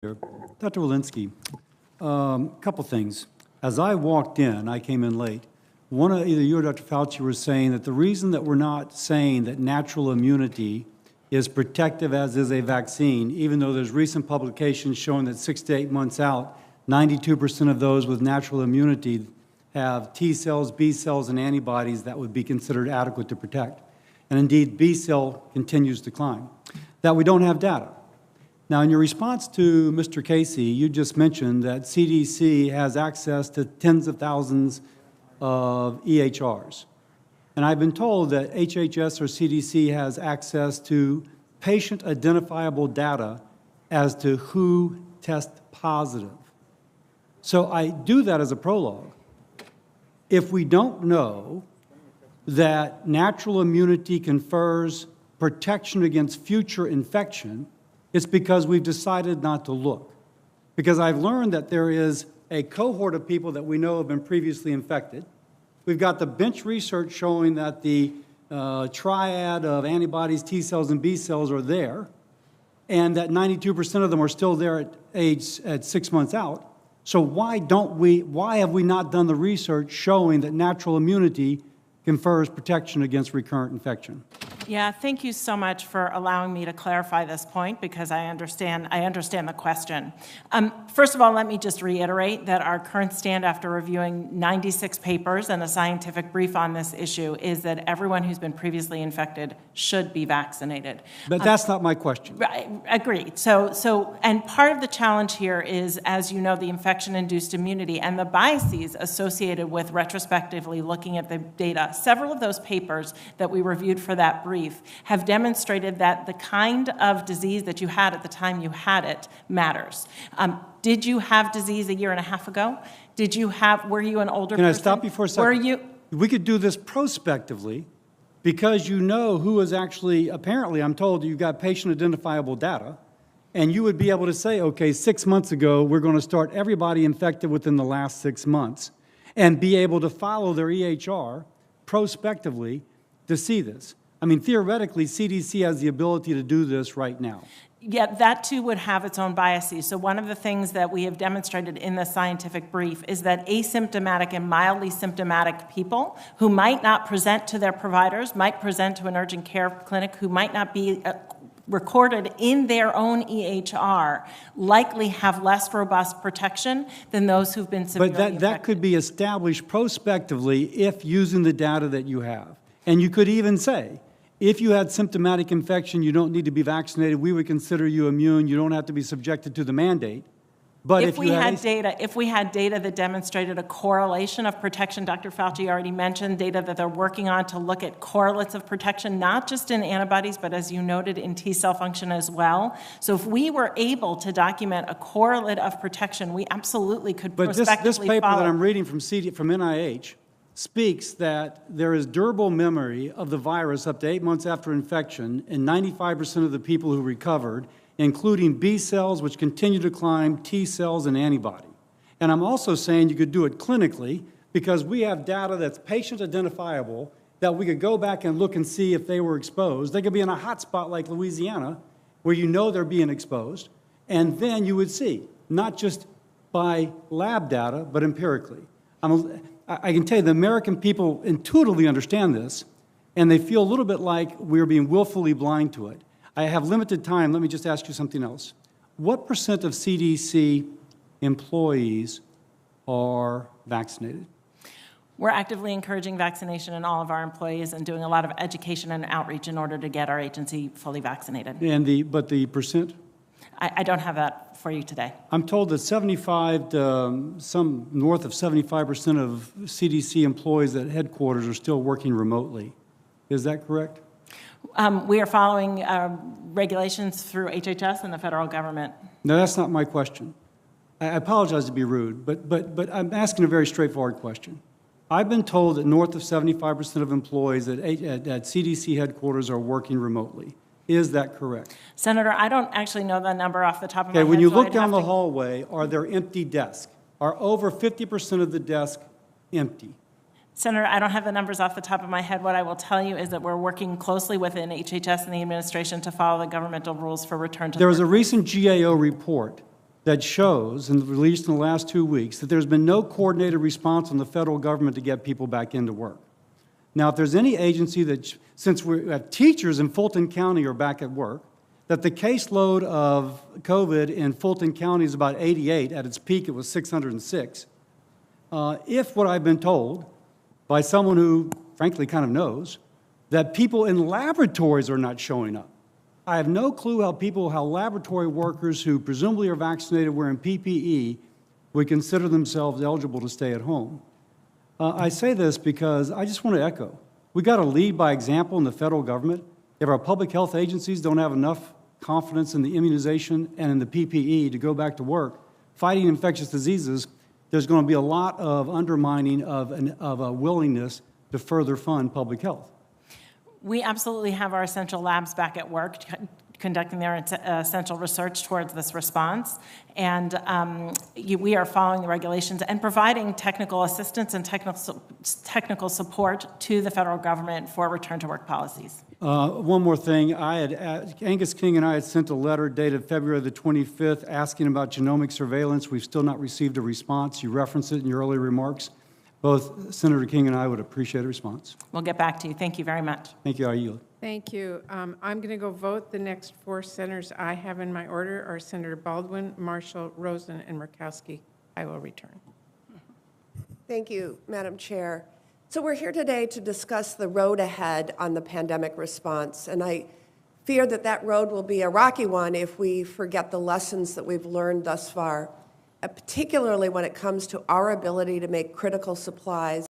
Dr. Walensky, a couple things. As I walked in, I came in late, either you or Dr. Fauci were saying that the reason that we're not saying that natural immunity is protective as is a vaccine, even though there's recent publications showing that 6 to 8 months out, 92% of those with natural immunity have T cells, B cells, and antibodies that would be considered adequate to protect. And indeed, B cell continues to climb. That we don't have data. Now, in your response to Mr. Casey, you just mentioned that CDC has access to tens of thousands of EHRs. And I've been told that HHS or CDC has access to patient-identifiable data as to who tests positive. So I do that as a prologue. If we don't know that natural immunity confers protection against future infection, it's because we've decided not to look. Because I've learned that there is a cohort of people that we know have been previously infected. We've got the bench research showing that the triad of antibodies, T cells, and B cells are there, and that 92% of them are still there at 6 months out. So why have we not done the research showing that natural immunity confers protection against recurrent infection? Yeah, thank you so much for allowing me to clarify this point, because I understand the question. First of all, let me just reiterate that our current stand after reviewing 96 papers and a scientific brief on this issue is that everyone who's been previously infected should be vaccinated. But that's not my question. Right, agreed. And part of the challenge here is, as you know, the infection-induced immunity and the biases associated with retrospectively looking at the data. Several of those papers that we reviewed for that brief have demonstrated that the kind of disease that you had at the time you had it matters. Did you have disease a year and a half ago? Were you an older person? Can I stop you for a second? We could do this prospectively, because you know who is actually, apparently I'm told you've got patient identifiable data, and you would be able to say, okay, 6 months ago, we're going to start everybody infected within the last 6 months, and be able to follow their EHR prospectively to see this. I mean, theoretically, CDC has the ability to do this right now. Yet that too would have its own biases. So one of the things that we have demonstrated in the scientific brief is that asymptomatic and mildly symptomatic people who might not present to their providers, might present to an urgent care clinic, who might not be recorded in their own EHR, likely have less robust protection than those who've been severely infected. But that could be established prospectively if using the data that you have. And you could even say, if you had symptomatic infection, you don't need to be vaccinated. We would consider you immune. You don't have to be subjected to the mandate. But if we had data that demonstrated a correlation of protection, Dr. Fauci already mentioned data that they're working on to look at correlates of protection, not just in antibodies, but as you noted, in T cell function as well. So if we were able to document a correlate of protection, we absolutely could prospectively follow. But this paper that I'm reading from NIH speaks that there is durable memory of the virus up to 8 months after infection in 95% of the people who recovered, including B cells, which continue to climb, T cells, and antibody. And I'm also saying you could do it clinically, because we have data that's patient identifiable that we could go back and look and see if they were exposed. They could be in a hot spot like Louisiana, where you know they're being exposed, and then you would see, not just by lab data, but empirically. I can tell you the American people intuitively understand this, and they feel a little bit like we're being willfully blind to it. I have limited time. Let me just ask you something else. What % of CDC employees are vaccinated? We're actively encouraging vaccination in all of our employees and doing a lot of education and outreach in order to get our agency fully vaccinated. But the percent? I don't have that for you today. I'm told that some north of 75% of CDC employees at headquarters are still working remotely. Is that correct? We are following regulations through HHS and the federal government. No, that's not my question. I apologize to be rude, but I'm asking a very straightforward question. I've been told that north of 75% of employees at CDC headquarters are working remotely. Is that correct? Senator, I don't actually know the number off the top of my head. When you look down the hallway, are there empty desks? Are over 50% of the desks empty? Senator, I don't have the numbers off the top of my head. What I will tell you is that we're working closely within HHS and the administration to follow the governmental rules for return to the workplace. There was a recent GAO report that shows, and released in the last 2 weeks, that there's been no coordinated response from the federal government to get people back into work. Now, if there's any agency that, since we have teachers in Fulton County are back at work, that the caseload of COVID in Fulton County is about 88, at its peak it was 606. If what I've been told by someone who frankly kind of knows, that people in laboratories are not showing up. I have no clue how laboratory workers who presumably are vaccinated wearing PPE would consider themselves eligible to stay at home. I say this because I just want to echo, we got to lead by example in the federal government. If our public health agencies don't have enough confidence in the immunization and in the PPE to go back to work fighting infectious diseases, there's going to be a lot of undermining of a willingness to further fund public health. We absolutely have our essential labs back at work conducting their essential research towards this response. And we are following the regulations and providing technical assistance and technical support to the federal government for return to work policies. One more thing. Angus King and I had sent a letter dated February the 25th asking about genomic surveillance. We've still not received a response. You referenced it in your earlier remarks. Both Senator King and I would appreciate a response. We'll get back to you. Thank you very much. Thank you. I yield. Thank you. I'm going to go vote. The next four senators I have in my order are Senator Baldwin, Marshall, Rosen, and Murkowski. I will return. Thank you, Madam Chair. So we're here today to discuss the road ahead on the pandemic response, and I fear that that road will be a rocky one if we forget the lessons that we've learned thus far, particularly when it comes to our ability to make critical supplies